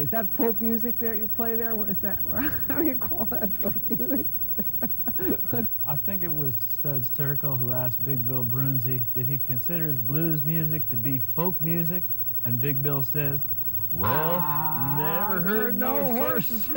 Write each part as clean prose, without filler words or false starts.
is that folk music that you play there? What is that? How do you call that folk music? I think it was Studs Terkel who asked Big Bill Brunzi, did he consider his blues music to be folk music? And Big Bill says, well, never heard no horses.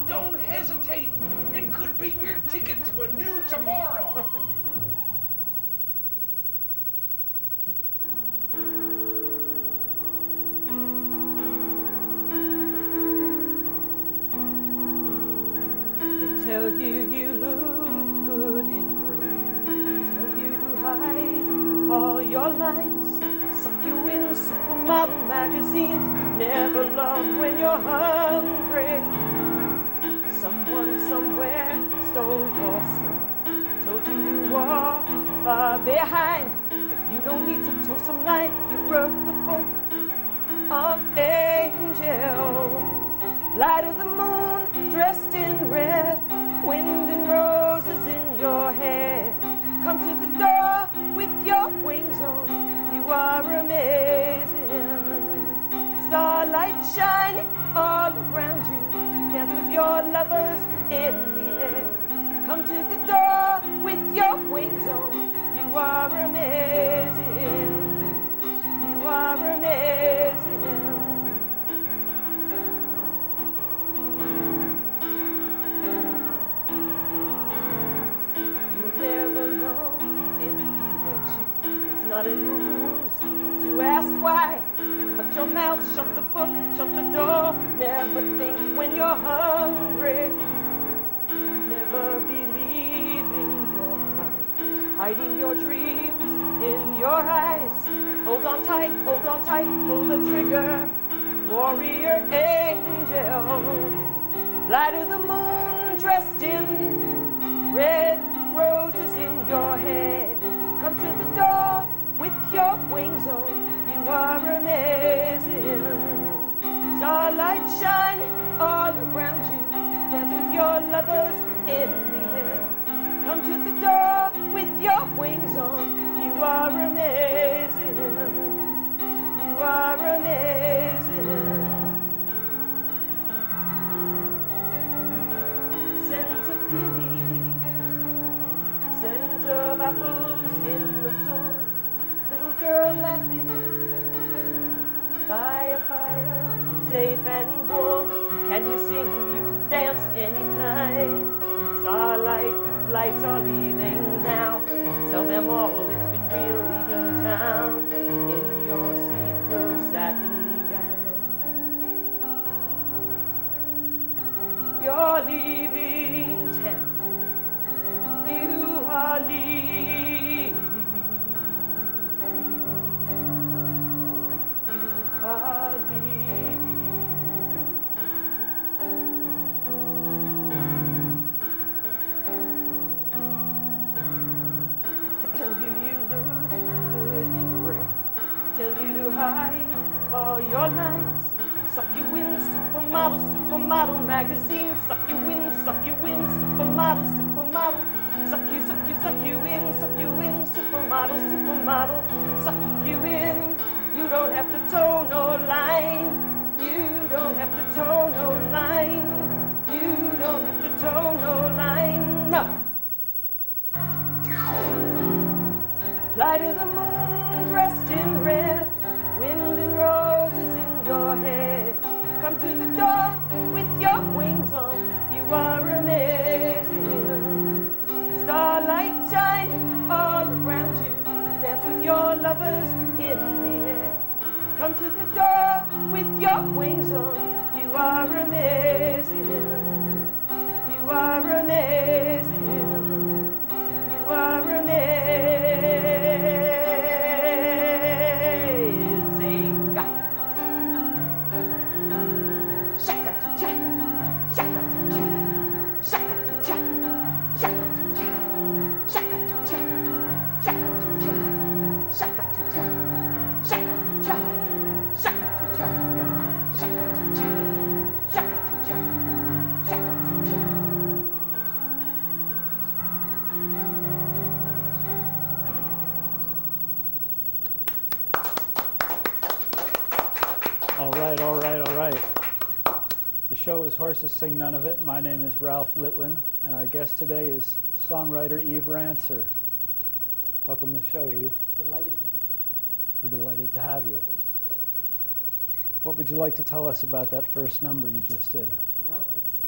Don't hesitate. It could be your ticket to a new tomorrow. They tell you you look good in gray. Tell you to hide all your lights. Suck you in supermodel magazines. Never love when you're hungry. Someone somewhere stole your star. Told you to walk far behind. But you don't need to toe some line. You wrote the book of Angel. Fly to the moon, dressed in red. Wind and roses in your hair. Come to the door with your wings on. You are amazing. Starlight shining all around you. Dance with your lovers in the air. Come to the door with your wings on. You are amazing. You are amazing. You'll never know if he loves you. It's not in the rules to ask why. Shut your mouth, shut the book, shut the door. Never think when you're hungry. Never believing you're fine. Hiding your dreams in your eyes. Hold on tight, pull the trigger. Warrior angel. Fly to the moon dressed in red, roses in your hair. Come to the door with your wings on. You are amazing. Starlight shining all around you. Dance with your lovers in the air. Come to the door with your wings on. You are amazing. You are amazing. Scent of peonies, scent of apples in the dawn. Little girl laughing by a fire, safe and warm. Can you sing? You can dance anytime. Starlight flights are leaving now. Tell them all it's been real leaving town in your see-through satin gown. You're leaving town. You are leaving. You are leaving. Tell you you look good in gray. Tell you to hide all your lights. Suck you in supermodel, supermodel magazine. Suck you in, supermodel, supermodel. Suck you in, supermodel, supermodel. Suck you in. You don't have to toe no line. You don't have to toe no line. You don't have to toe no line. No. Fly to the moon dressed in red. Wind and roses in your hair. Come to the door with your wings on. You are amazing. Starlight shining all around you. Dance with your lovers in the air. Come to the door with your wings on. You are amazing. You are amazing. show is Horses Sing None of It. My name is Ralph Litwin, and our guest today is songwriter Eve Rantzer. Welcome to the show, Eve. Delighted to be here. We're delighted to have you. What would you like to tell us about that first number you just did? Well, it's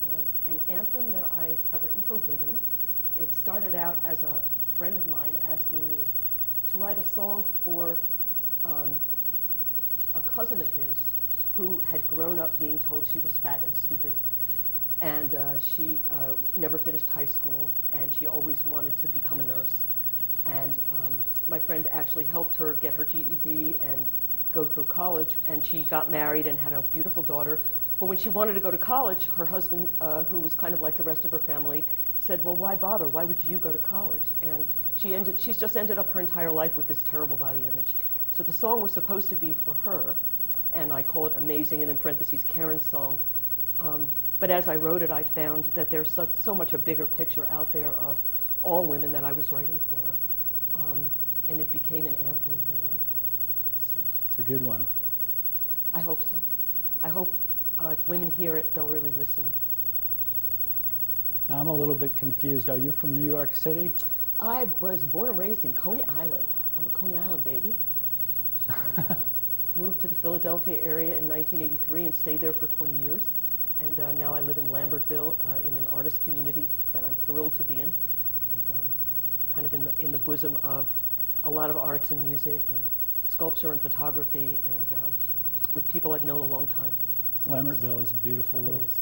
an anthem that I have written for women. It started out as a friend of mine asking me to write a song for a cousin of his who had grown up being told she was fat and stupid. And she never finished high school, and she always wanted to become a nurse. And my friend actually helped her get her GED and go through college, and she got married and had a beautiful daughter. But when she wanted to go to college, her husband, who was kind of like the rest of her family, said, well, why bother? Why would you go to college? And she's just ended up her entire life with this terrible body image. So the song was supposed to be for her, and I call it Amazing, and in parentheses, Karen's song. But as I wrote it, I found that there's so much a bigger picture out there of all women that I was writing for. And it became an anthem, really. So It's a good one. I hope so. I hope if women hear it, they'll really listen. Now, I'm a little bit confused. Are you from New York City? I was born and raised in Coney Island. I'm a Coney Island baby. And, moved to the Philadelphia area in 1983 and stayed there for 20 years. And now I live in Lambertville in an artist community that I'm thrilled to be in. And kind of in the bosom of a lot of arts and music and sculpture and photography, and with people I've known a long time. So Lambertville is a beautiful little... It is.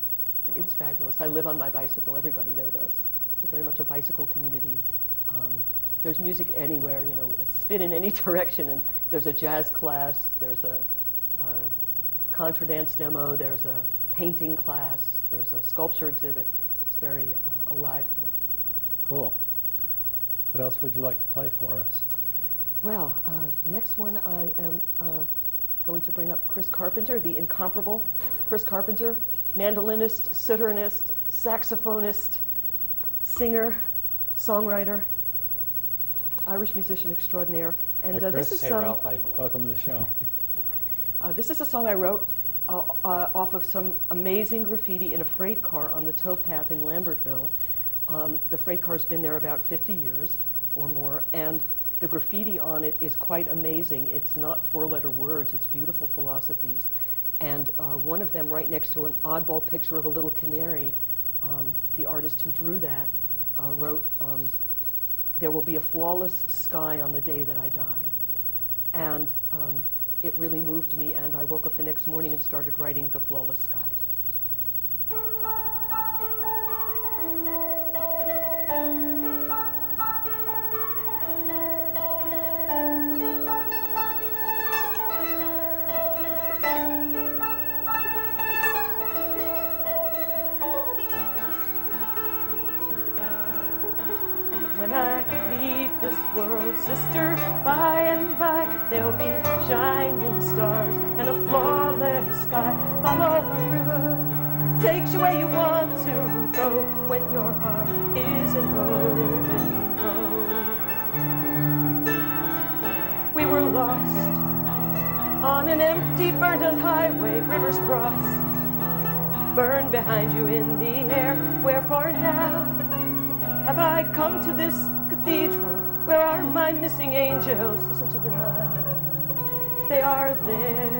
It's fabulous. I live on my bicycle. Everybody there does. It's very much a bicycle community. There's music anywhere, you know, spin in any direction, and there's a jazz class, there's a contra dance demo, there's a painting class, there's a sculpture exhibit. It's very alive there. Cool. What else would you like to play for us? Well, next one I am going to bring up Chris Carpenter, the incomparable Chris Carpenter, mandolinist, citernist, saxophonist, singer, songwriter, Irish musician extraordinaire. And this is Ralph, how you doing? Welcome to the show. this is a song I wrote off of some amazing graffiti in a freight car on the towpath in Lambertville. The freight car's been there about 50 years or more, and the graffiti on it is quite amazing. It's not four-letter words, it's beautiful philosophies. And one of them, right next to an oddball picture of a little canary, the artist who drew that wrote, there will be a flawless sky on the day that I die. And it really moved me, and I woke up the next morning and started writing The Flawless Sky. When I leave this world, sister, by and by, there'll be shining stars and a flawless sky. Follow the river, takes you where you want to go, when your heart is an open road. We were lost on an empty, burned-out highway, rivers crossed, burned behind you in the air. Wherefore now have I come to this cathedral? Where are my missing angels? Listen to the night. They are there.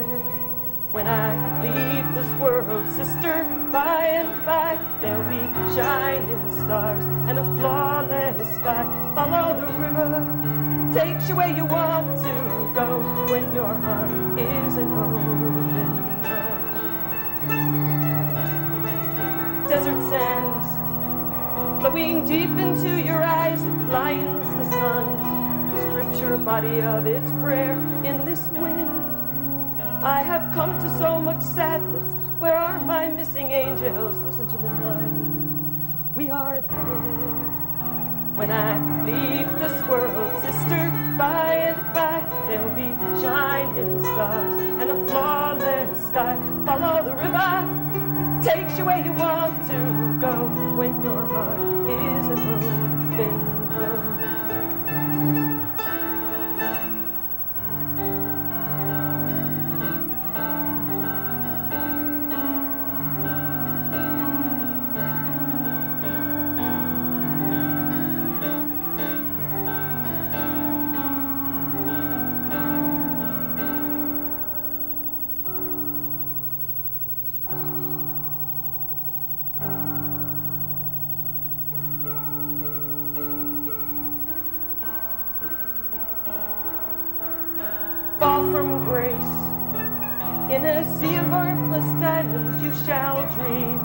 When I leave this world, sister, by and by, there'll be shining stars and a flawless sky. Follow the river, takes you where you want to go, when your heart is an open road. Desert sands flowing deep into your eyes, it blinds the sun, strips your body of its prayer. In this wind, I have come to so much sadness. Where are my missing angels? Listen to the night. We are there. When I leave this world, sister, by and by, there'll be shining stars and a flawless sky. Follow the river, takes you where you want to go, when your heart is an open road. from grace. In a sea of earthless diamonds you shall dream,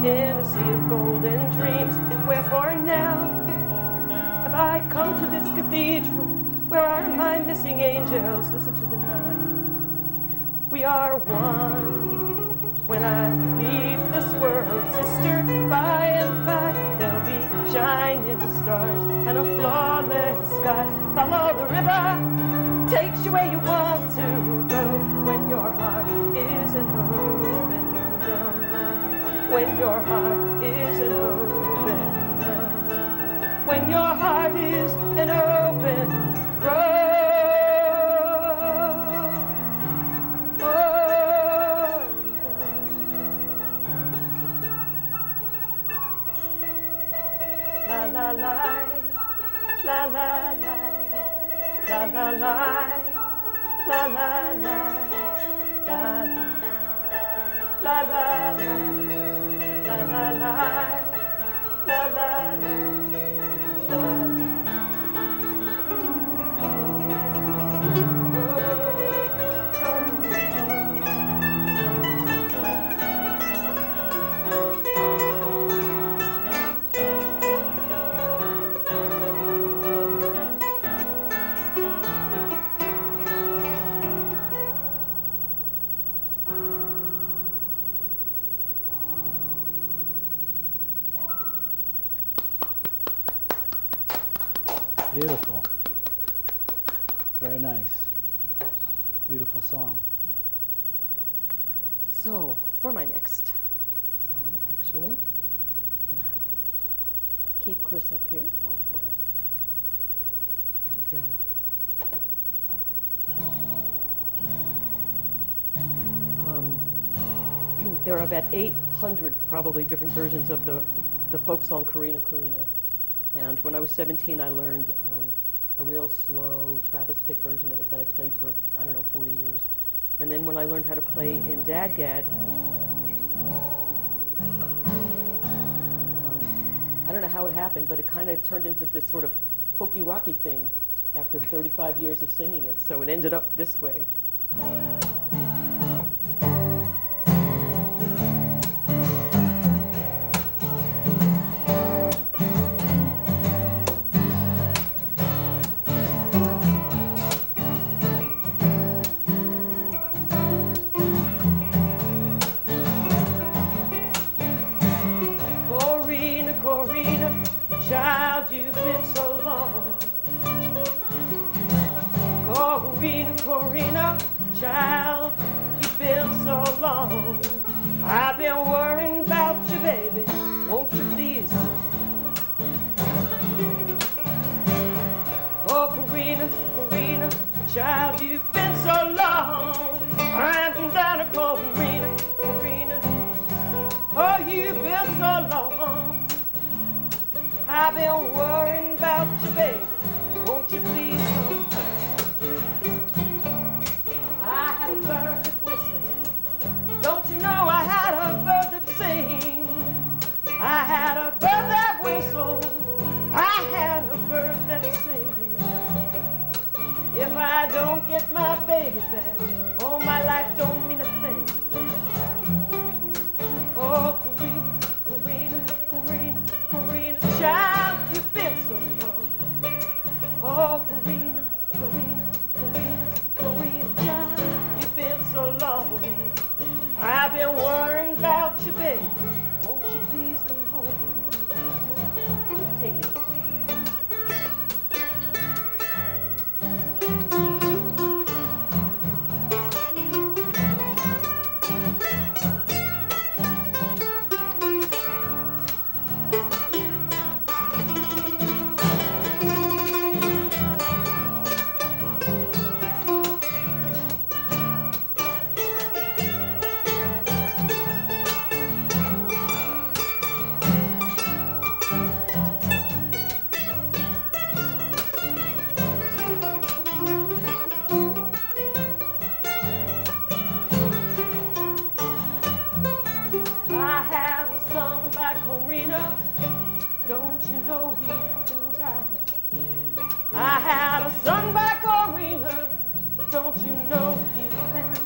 in a sea of golden dreams. Wherefore now have I come to this cathedral? Where are my missing angels? Listen to the night. We are one. When I leave this world, sister, by and by there'll be shining stars and a flawless sky. Follow the river, takes you where you want to go. When your heart is an open door. When your heart is an open door. When your heart is an open door. La la la, la la la, la la la, la la la, la la, la la la, la la la, la la la. Beautiful. Very nice. Beautiful song. So, for my next song, actually, I'm gonna keep Chris up here. Oh, okay. And there are about 800 probably different versions of the folk song Corina Corina. And when I was 17, I learned a real slow Travis Pick version of it that I played for, I don't know, 40 years. And then when I learned how to play in Dadgad, I don't know how it happened, but it kind of turned into this sort of folky rocky thing after 35 years of singing it. So it ended up this way. Corina, child, you've been so long. I've been worrying about you, baby. Won't you please? Oh, Corina, Corina, child, you've been so long. I'm down to Corina, Corina. Oh, you've been so long. I've been worrying about you, baby. Won't you please come? I had a bird that whistled. Don't you know I had a bird that sing? I had a bird that whistled. I had a bird that sing. If I don't get my baby back, all my life don't mean a thing. Oh, Corina, Corina, Corina, Corina, child, you've been so long. Oh, Corina, Corina, Corina, Corina, child, you've been so long. I've been worrying about you, baby. Won't you please come home? Take it. Don't you know he often died? I had a son by Corina. don't you know, dear friend,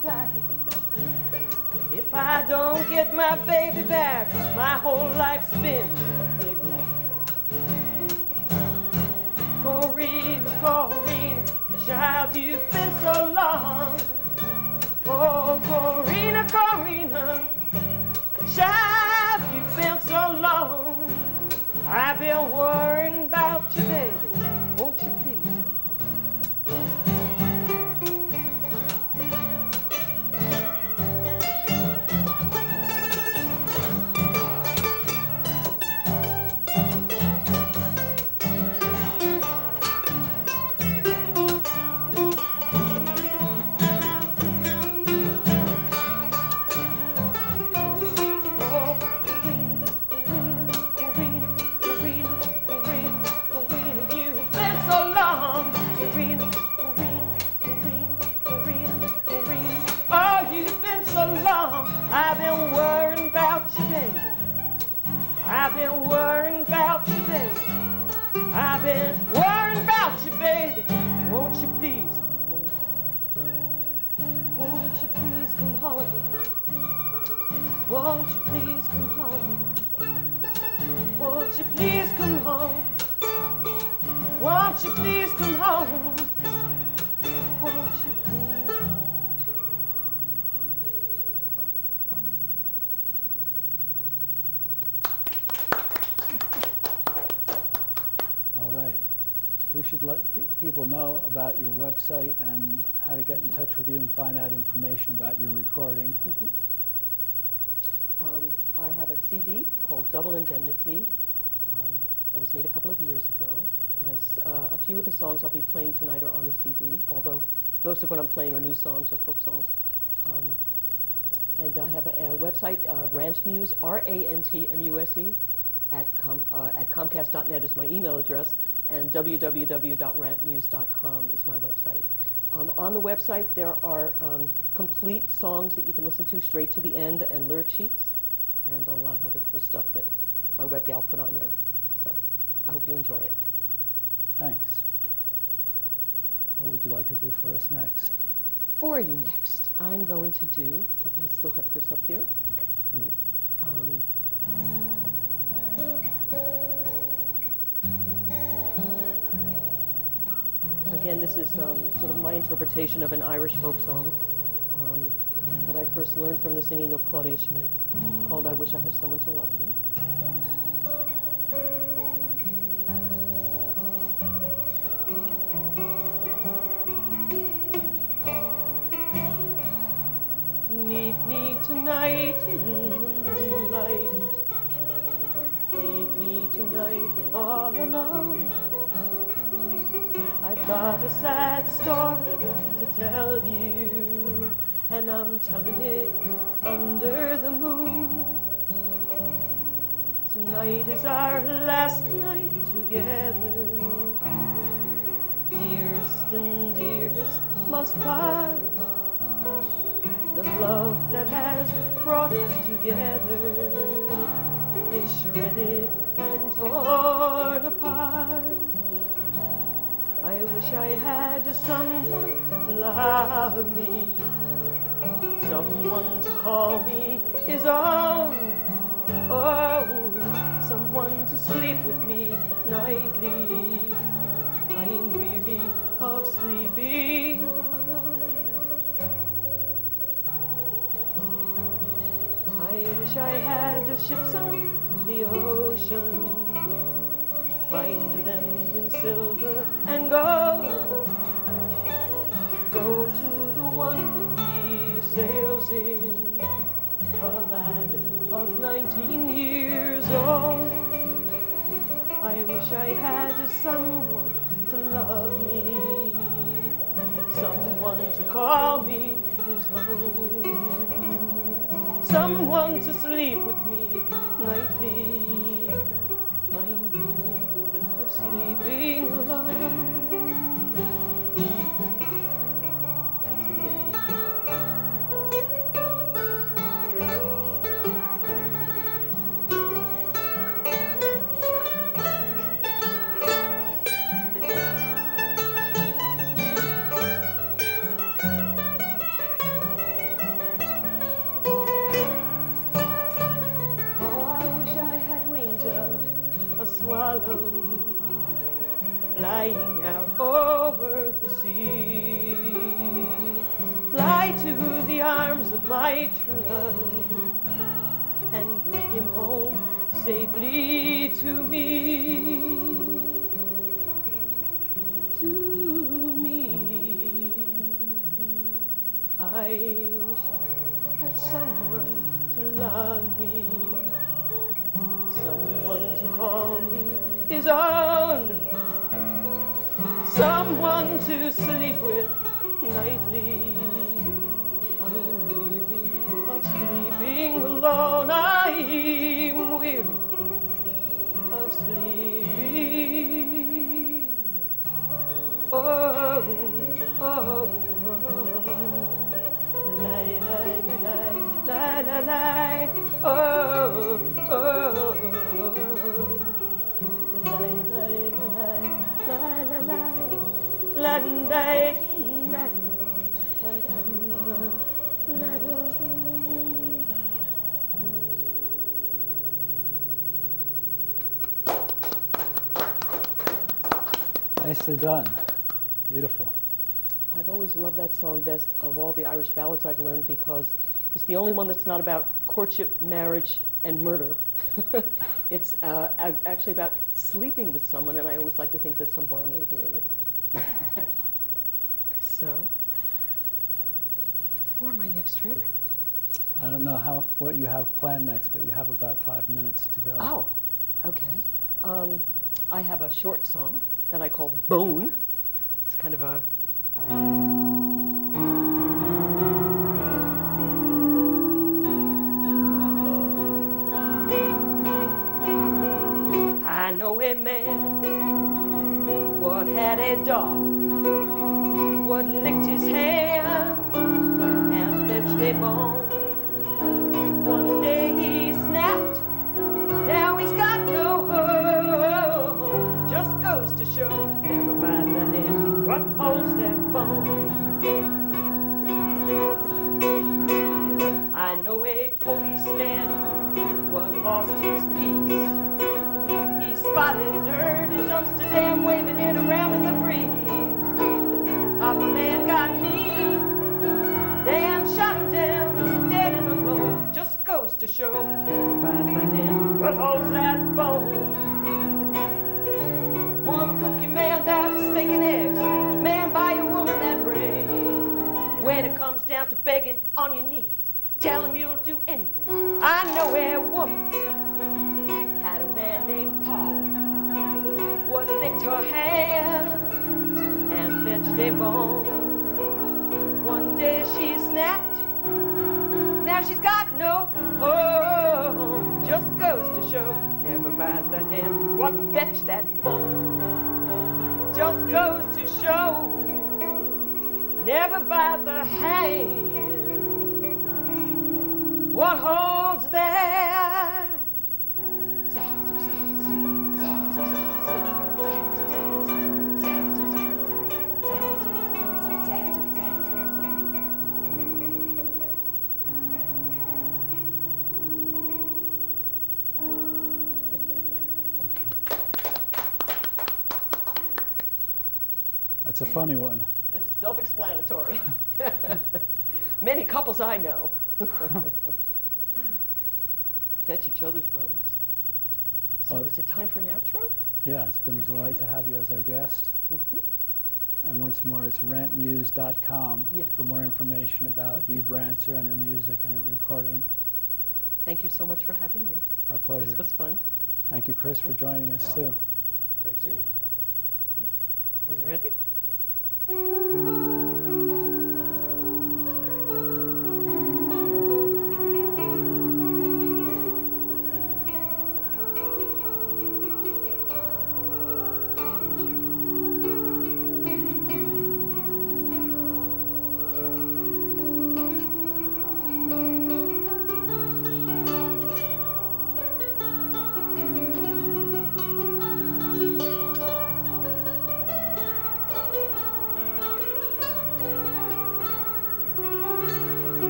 if I don't get my baby back, my whole life's been a big lie. Corrina, Corrina, child, you've been so long. Oh, Corrina, Corrina, child, you've been so long. I've been worrying about you, baby. Won't you please come I've been worrying about you, baby. I've been worrying about you, baby. I've been worrying about you, baby. Won't you please come home? Won't you please come home? Won't you please come home? Won't you please come home? Won't you please come home? Won't you please? All right. We should let people know about your website and how to get in touch with you and find out information about your recording. I have a CD called Double Indemnity that was made a couple of years ago. And a few of the songs I'll be playing tonight are on the CD, although most of what I'm playing are new songs or folk songs. And I have a website, Rantmuse, R-A-N-T-M-U-S-E, at Comcast.net is my email address, and www.rantmuse.com is my website. On the website, there are complete songs that you can listen to straight to the end and lyric sheets, and a lot of other cool stuff that my web gal put on there. So I hope you enjoy it. Thanks. What would you like to do for us next? For you next, I'm going to do, since I still have Chris up here, again, this is sort of my interpretation of an Irish folk song that I first learned from the singing of Claudia Schmidt, called I Wish I Had Someone to Love Me. Meet me tonight in the moonlight. Leave me tonight all alone. I've got a sad story to tell you, and I'm telling it under the moon. Tonight is our last night together. Dearest and dearest must part. The love that has brought us together is shredded and torn apart. I wish I had someone to love me, someone to call me his own. Oh, someone to sleep with me nightly. I'm weary of sleeping alone. I wish I had ships on the ocean, bind them in silver and gold. Go to the one that he sails in, a lad of 19 years old. I wish I had someone to love me, someone to call me his own, someone to sleep with me nightly. I'm weary of sleeping alone. Take it. swallow flying out over the sea. Fly to the arms of my true love and bring him home safely to me. To me. I wish I had someone to love me, someone to call me his own, someone to sleep with nightly. I'm weary of sleeping alone. I'm weary of sleeping. Oh, oh, oh. La la la la la la. Oh, oh, oh. La la la la la la. La la la. Nicely done. Beautiful. I've always loved that song best of all the Irish ballads I've learned because it's the only one that's not about courtship, marriage, and murder. It's actually about sleeping with someone, and I always like to think that some barmaid wrote it. So, for my next trick. I don't know what you have planned next, but you have about 5 minutes to go. Oh, okay. I have a short song that I call Bone. It's kind of a... I know a man what had a dog what licked his hand and fetched a bone. One day he snapped, now he's got no home. Just goes to show, never bite the hand what holds that bone. I know a policeman what lost his peace. He spotted dirty dumpster dam waving it around in the breeze. Half a man got me, then shot him down, dead and alone. Just goes to show, never bite the hand what holds that bone. Woman, cook your man that steak and eggs. Man, buy your woman that ring. When it comes down to begging on your knees, tell him you'll do anything. I know a woman had a man named Paul what licked her hand and fetched a bone. One day she snapped, now she's got no home. Just goes to show, never bite the hand what fetched that bone. Just goes to show, never bite the hand what holds that. That's a funny one. It's self-explanatory. Many couples I know fetch each other's bones. So is it time for an outro? Yeah, it's been a delight to have you as our guest. Mm-hmm. And once more, it's rantmuse.com Yeah. for more information about Eve Rantzer and her music and her recording. Thank you so much for having me. Our pleasure. This was fun. Thank you, Chris, for joining us, Yeah. too. Great seeing you. Are we ready?